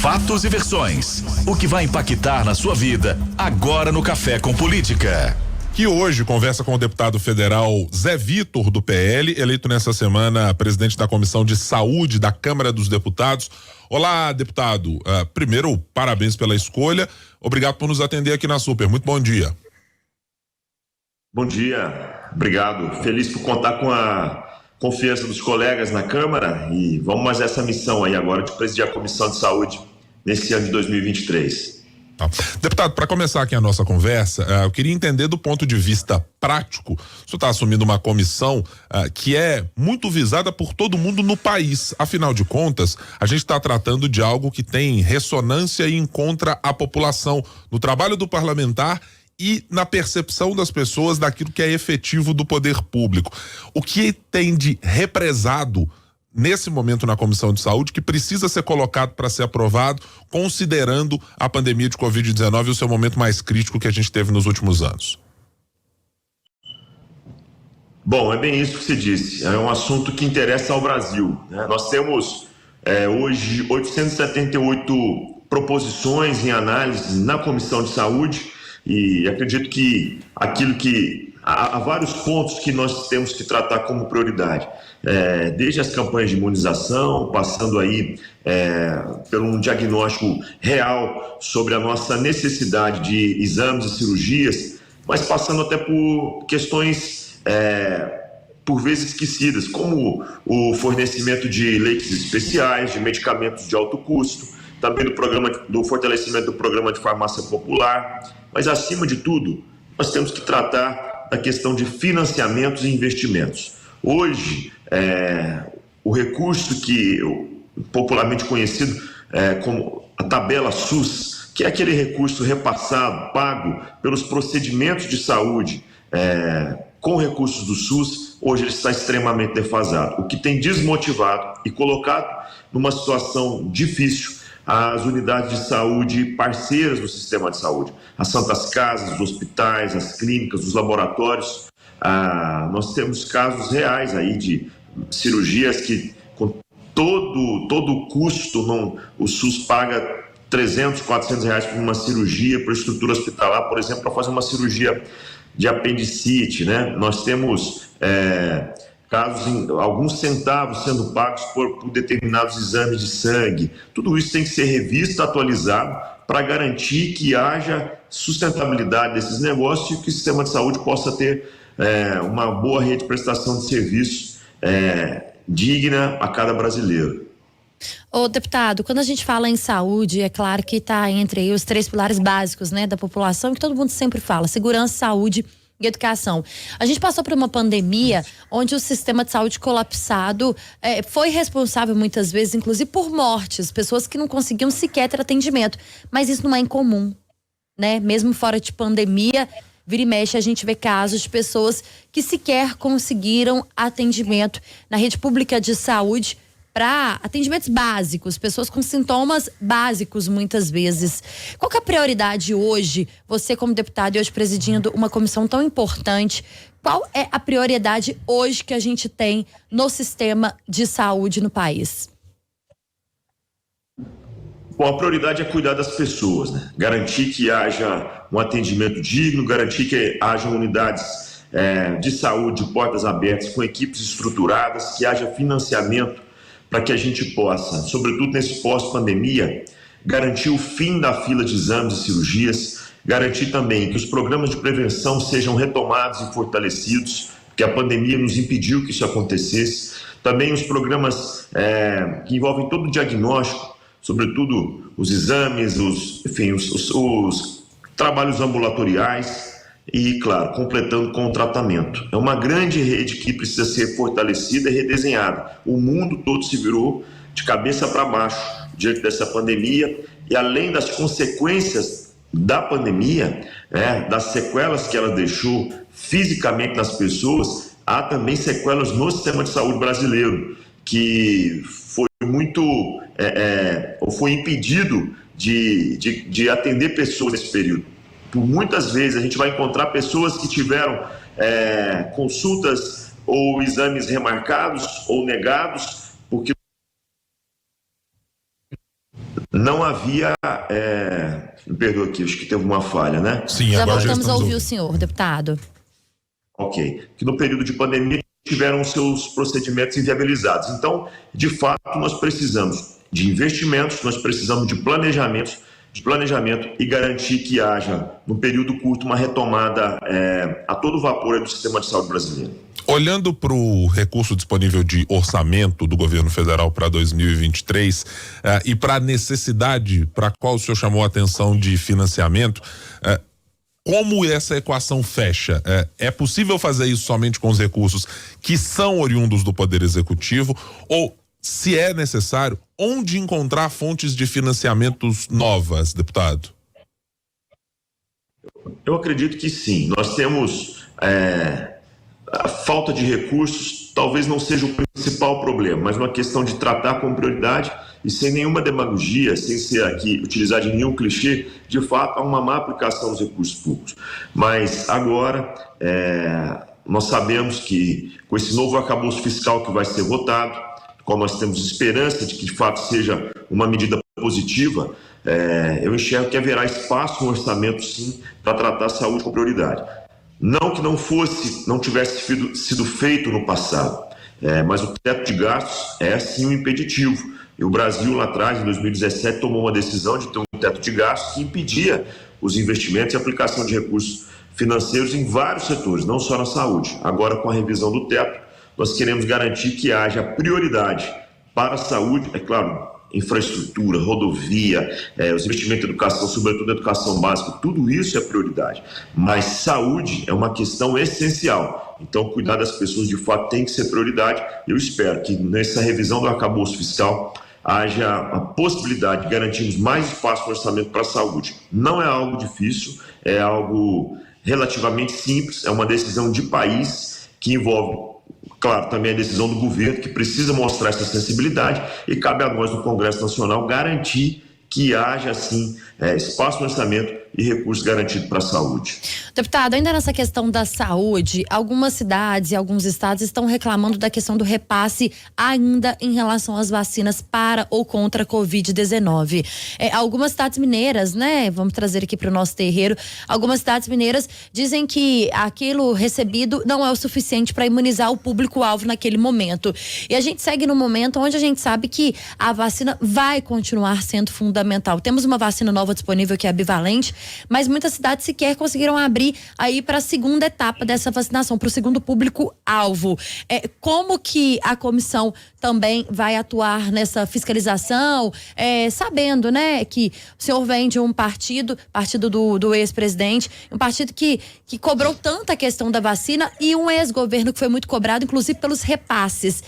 Fatos e versões. O que vai impactar na sua vida agora no Café com Política. Que hoje conversa com o deputado federal Zé Vitor, do PL, eleito nessa semana presidente da Comissão de Saúde da Câmara dos Deputados. Olá, deputado. Primeiro, parabéns pela escolha. Obrigado por nos atender aqui na Super. Muito bom dia. Bom dia. Obrigado. Feliz por contar com a confiança dos colegas na Câmara e vamos mais essa missão aí agora de presidir a Comissão de Saúde nesse ano de 2023. Deputado, para começar aqui a nossa conversa, eu queria entender do ponto de vista prático. O senhor está assumindo uma comissão que é muito visada por todo mundo no país. Afinal de contas, a gente está tratando de algo que tem ressonância e encontra a população no trabalho do parlamentar e na percepção das pessoas daquilo que é efetivo do poder público. O que tem de represado nesse momento na Comissão de Saúde que precisa ser colocado para ser aprovado, considerando a pandemia de Covid-19 e o seu momento mais crítico que a gente teve nos últimos anos? Bom, é bem isso que você disse. É um assunto que interessa ao Brasil, né? Nós temos hoje 878 proposições em análise na Comissão de Saúde e acredito que há vários pontos que nós temos que tratar como prioridade. Desde as campanhas de imunização, passando aí por um diagnóstico real sobre a nossa necessidade de exames e cirurgias, mas passando até por questões por vezes esquecidas, como o fornecimento de leitos especiais, de medicamentos de alto custo, também do fortalecimento do programa de farmácia popular, mas acima de tudo, nós temos que tratar da questão de financiamentos e investimentos. Hoje, o recurso que popularmente conhecido como a tabela SUS, que é aquele recurso repassado, pago pelos procedimentos de saúde com recursos do SUS, hoje ele está extremamente defasado, o que tem desmotivado e colocado numa situação difícil as unidades de saúde parceiras do sistema de saúde, as santas casas, os hospitais, as clínicas, os laboratórios. Nós temos casos reais aí de cirurgias que com todo o custo, o SUS paga 300, 400 reais por uma cirurgia, por estrutura hospitalar, por exemplo, para fazer uma cirurgia de apendicite, né? Nós temos casos, alguns centavos sendo pagos por determinados exames de sangue. Tudo isso tem que ser revisto, atualizado, para garantir que haja sustentabilidade desses negócios e que o sistema de saúde possa ter uma boa rede de prestação de serviços digna a cada brasileiro. Ô, deputado, quando a gente fala em saúde, é claro que está entre aí os 3 pilares básicos, né, da população, que todo mundo sempre fala: segurança, saúde e educação. A gente passou por uma pandemia onde o sistema de saúde colapsado foi responsável muitas vezes, inclusive, por mortes, pessoas que não conseguiam sequer ter atendimento. Mas isso não é incomum, né? Mesmo fora de pandemia, vira e mexe, a gente vê casos de pessoas que sequer conseguiram atendimento na rede pública de saúde para atendimentos básicos, pessoas com sintomas básicos muitas vezes. Qual que é a prioridade hoje, você como deputado e hoje presidindo uma comissão tão importante, qual é a prioridade hoje que a gente tem no sistema de saúde no país? Bom, a prioridade é cuidar das pessoas, né? Garantir que haja um atendimento digno, garantir que haja unidades de saúde, portas abertas, com equipes estruturadas, que haja financiamento para que a gente possa, sobretudo nesse pós-pandemia, garantir o fim da fila de exames e cirurgias, garantir também que os programas de prevenção sejam retomados e fortalecidos, porque a pandemia nos impediu que isso acontecesse. Também os programas que envolvem todo o diagnóstico, sobretudo os exames, os trabalhos ambulatoriais e, claro, completando com o tratamento. É uma grande rede que precisa ser fortalecida e redesenhada. O mundo todo se virou de cabeça para baixo diante dessa pandemia e, além das consequências da pandemia, das sequelas que ela deixou fisicamente nas pessoas, há também sequelas no sistema de saúde brasileiro, que foi foi impedido de atender pessoas nesse período. Por muitas vezes a gente vai encontrar pessoas que tiveram consultas ou exames remarcados ou negados porque Não havia, me perdoa aqui, acho que teve uma falha, né? Sim, Já agora voltamos a estamos ouvir o senhor, deputado. Ok. Que no período de pandemia tiveram seus procedimentos inviabilizados. Então, de fato, nós precisamos de investimentos, nós precisamos de planejamento e garantir que haja, no período curto, uma retomada a todo vapor do sistema de saúde brasileiro. Olhando para o recurso disponível de orçamento do governo federal para 2023 e para a necessidade para a qual o senhor chamou a atenção de financiamento, como essa equação fecha? É possível fazer isso somente com os recursos que são oriundos do Poder Executivo ou, se é necessário, onde encontrar fontes de financiamentos novas, deputado? Eu acredito que sim. Nós temos a falta de recursos, talvez não seja o principal problema, mas uma questão de tratar com prioridade e sem nenhuma demagogia, sem ser aqui utilizar de nenhum clichê, de fato há uma má aplicação dos recursos públicos. Mas agora nós sabemos que com esse novo arcabouço fiscal que vai ser votado, qual nós temos esperança de que de fato seja uma medida positiva, eu enxergo que haverá espaço no orçamento sim para tratar a saúde com prioridade. Não que não tivesse sido feito no passado, mas o teto de gastos é sim um impeditivo. E o Brasil lá atrás, em 2017, tomou uma decisão de ter um teto de gastos que impedia os investimentos e a aplicação de recursos financeiros em vários setores, não só na saúde. Agora, com a revisão do teto, nós queremos garantir que haja prioridade para a saúde, é claro, infraestrutura, rodovia, os investimentos em educação, sobretudo educação básica, tudo isso é prioridade. Mas saúde é uma questão essencial. Então, cuidar das pessoas de fato tem que ser prioridade. Eu espero que nessa revisão do arcabouço fiscal haja a possibilidade de garantirmos mais espaço no orçamento para a saúde. Não é algo difícil, é algo relativamente simples, é uma decisão de país que envolve, claro, também a decisão do governo, que precisa mostrar essa sensibilidade, e cabe a nós, no Congresso Nacional, garantir que haja, sim, espaço no orçamento e recursos garantidos para a saúde. Deputado, ainda nessa questão da saúde, algumas cidades e alguns estados estão reclamando da questão do repasse ainda em relação às vacinas para ou contra a Covid-19. Algumas cidades mineiras, né, vamos trazer aqui para o nosso terreiro, algumas cidades mineiras dizem que aquilo recebido não é o suficiente para imunizar o público-alvo naquele momento. E a gente segue num momento onde a gente sabe que a vacina vai continuar sendo fundamental. Temos uma vacina nova disponível que é a bivalente, mas muitas cidades sequer conseguiram abrir aí para a segunda etapa dessa vacinação, para o segundo público-alvo. Como que a comissão também vai atuar nessa fiscalização, sabendo, né, que o senhor vem de um partido do ex-presidente, um partido que cobrou tanto a questão da vacina, e um ex-governo que foi muito cobrado, inclusive pelos repasses,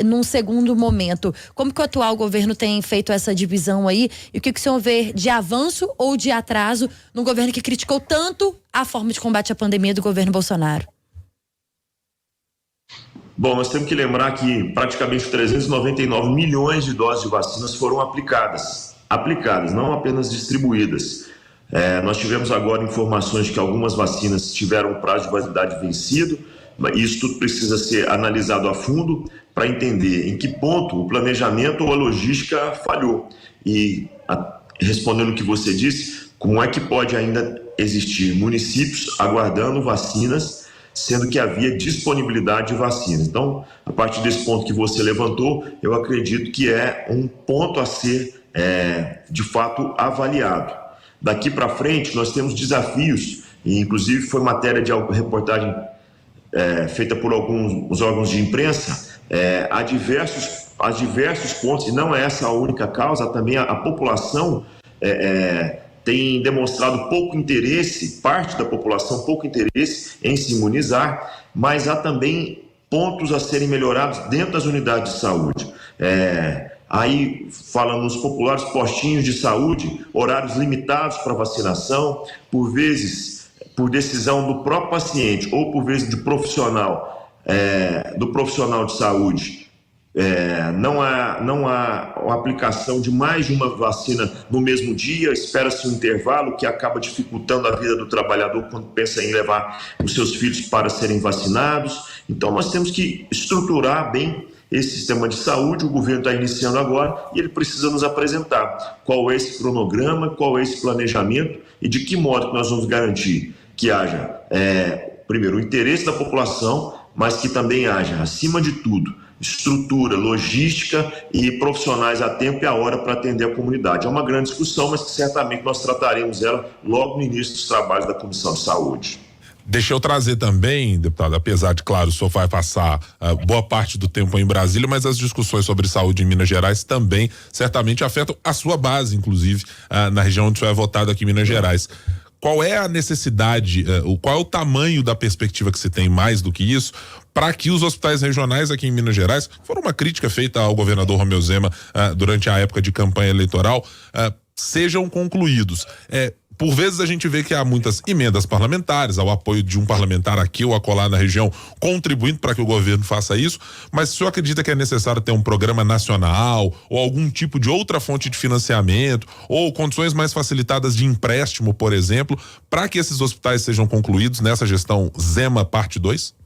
num segundo momento. Como que o atual governo tem feito essa divisão aí, e o que o senhor vê de avanço ou de atraso no governo que criticou tanto a forma de combate à pandemia do governo Bolsonaro? Bom, nós temos que lembrar que praticamente 399 milhões de doses de vacinas foram aplicadas, não apenas distribuídas. Nós tivemos agora informações de que algumas vacinas tiveram o prazo de validade vencido, mas isso tudo precisa ser analisado a fundo para entender em que ponto o planejamento ou a logística falhou. E respondendo o que você disse, como é que pode ainda existir municípios aguardando vacinas, sendo que havia disponibilidade de vacinas? Então, a partir desse ponto que você levantou, eu acredito que é um ponto a ser, de fato, avaliado. Daqui para frente, nós temos desafios, e inclusive foi matéria de reportagem feita por alguns órgãos de imprensa, há diversos pontos, e não é essa a única causa, também a população tem demonstrado pouco interesse, parte da população pouco interesse em se imunizar, mas há também pontos a serem melhorados dentro das unidades de saúde. Aí, falando nos populares postinhos de saúde, horários limitados para vacinação, por vezes, por decisão do próprio paciente ou por vezes do profissional de saúde, não há a aplicação de mais de uma vacina no mesmo dia, espera-se um intervalo que acaba dificultando a vida do trabalhador quando pensa em levar os seus filhos para serem vacinados. Então nós temos que estruturar bem esse sistema de saúde, o governo está iniciando agora e ele precisa nos apresentar qual é esse cronograma, qual é esse planejamento e de que modo que nós vamos garantir que haja, primeiro, o interesse da população, mas que também haja, acima de tudo, estrutura, logística e profissionais a tempo e a hora para atender a comunidade. É uma grande discussão, mas que certamente nós trataremos ela logo no início dos trabalhos da Comissão de Saúde. Deixa eu trazer também, deputado, apesar de, claro, o senhor vai passar boa parte do tempo em Brasília, mas as discussões sobre saúde em Minas Gerais também certamente afetam a sua base, inclusive, na região onde o senhor é votado aqui em Minas Gerais. Qual é a necessidade, qual é o tamanho da perspectiva que se tem mais do que isso, para que os hospitais regionais aqui em Minas Gerais, foram uma crítica feita ao governador Romeu Zema durante a época de campanha eleitoral, sejam concluídos? Por vezes a gente vê que há muitas emendas parlamentares, ao apoio de um parlamentar aqui ou acolá na região, contribuindo para que o governo faça isso, mas o senhor acredita que é necessário ter um programa nacional ou algum tipo de outra fonte de financiamento ou condições mais facilitadas de empréstimo, por exemplo, para que esses hospitais sejam concluídos nessa gestão Zema parte 2?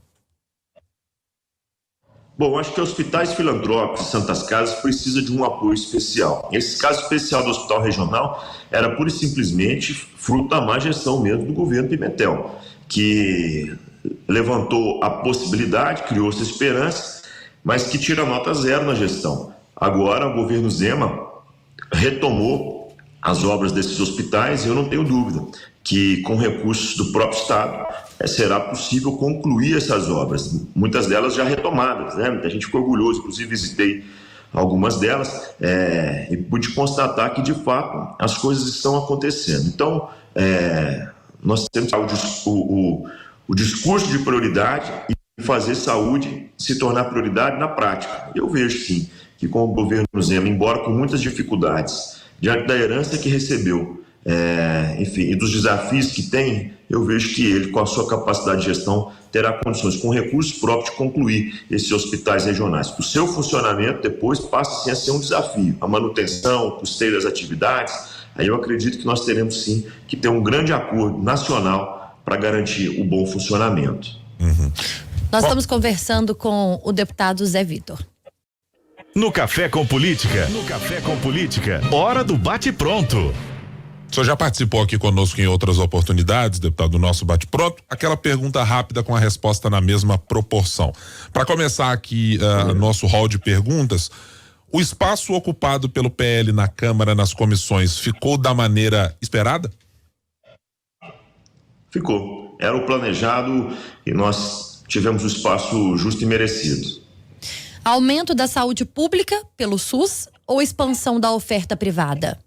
Bom, acho que hospitais filantrópicos e santas casas precisam de um apoio especial. Esse caso especial do hospital regional era pura e simplesmente fruto da má gestão mesmo do governo Pimentel, que levantou a possibilidade, criou-se esperança, mas que tira nota 0 na gestão. Agora o governo Zema retomou as obras desses hospitais e eu não tenho dúvida que com recursos do próprio Estado será possível concluir essas obras, muitas delas já retomadas, né? A gente ficou orgulhoso, inclusive visitei algumas delas e pude constatar que de fato as coisas estão acontecendo. Então, nós temos o discurso de prioridade e fazer saúde se tornar prioridade na prática. Eu vejo sim que com o governo Zema, embora com muitas dificuldades, diante da herança que recebeu, enfim, e dos desafios que tem, eu vejo que ele, com a sua capacidade de gestão, terá condições, com recursos próprios, de concluir esses hospitais regionais. O seu funcionamento depois passa sim, a ser um desafio. A manutenção, o custeio das atividades, aí eu acredito que nós teremos sim que ter um grande acordo nacional para garantir o bom funcionamento. Nós estamos conversando com o deputado Zé Vitor. No Café com Política, hora do bate-pronto. O senhor já participou aqui conosco em outras oportunidades, deputado, do nosso bate-pronto. Aquela pergunta rápida com a resposta na mesma proporção. Para começar aqui nosso hall de perguntas, o espaço ocupado pelo PL na Câmara, nas comissões, ficou da maneira esperada? Ficou. Era o planejado e nós tivemos o espaço justo e merecido. Aumento da saúde pública pelo SUS ou expansão da oferta privada?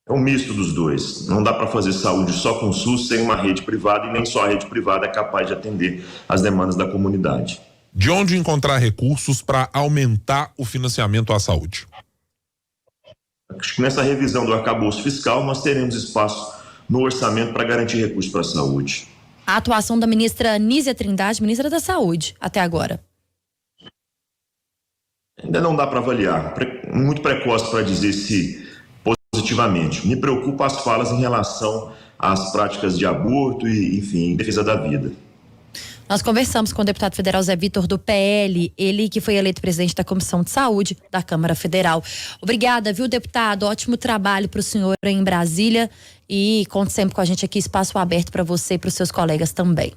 É um misto dos dois. Não dá para fazer saúde só com o SUS sem uma rede privada e nem só a rede privada é capaz de atender as demandas da comunidade. De onde encontrar recursos para aumentar o financiamento à saúde? Acho que nessa revisão do arcabouço fiscal nós teremos espaço no orçamento para garantir recursos para a saúde. A atuação da ministra Nízia Trindade, ministra da Saúde, até agora. Ainda não dá para avaliar. Muito precoce para dizer se positivamente. Me preocupa as falas em relação às práticas de aborto e, enfim, em defesa da vida. Nós conversamos com o deputado federal Zé Vitor do PL, ele que foi eleito presidente da Comissão de Saúde da Câmara Federal. Obrigada, viu, deputado? Ótimo trabalho para o senhor em Brasília e conte sempre com a gente aqui, espaço aberto para você e para os seus colegas também.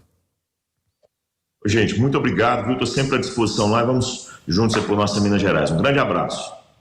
Gente, muito obrigado, viu? Estou sempre à disposição lá e vamos juntos por nossa Minas Gerais. Um grande abraço.